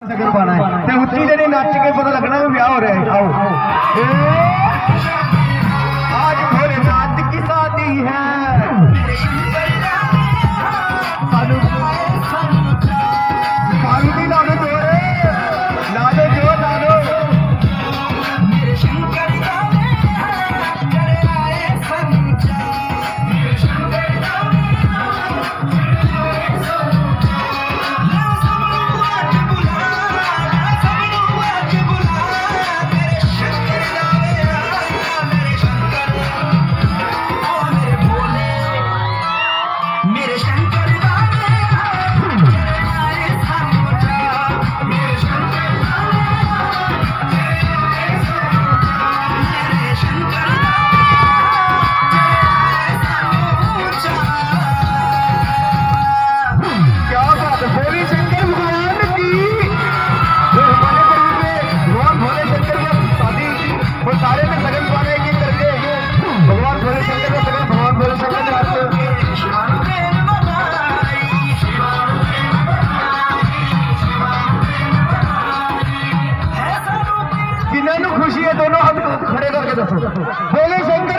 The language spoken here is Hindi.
शंकर पाना है ते उच्ची जड़ी नाच के पता लगना भी ब्याह हो रहा है। आओ आज भोलेनाथ की शादी है। सालू भी लालो जोरे लालो जो लालो खुशी है। दोनों हाथ खड़े करके दसो बोले शंकर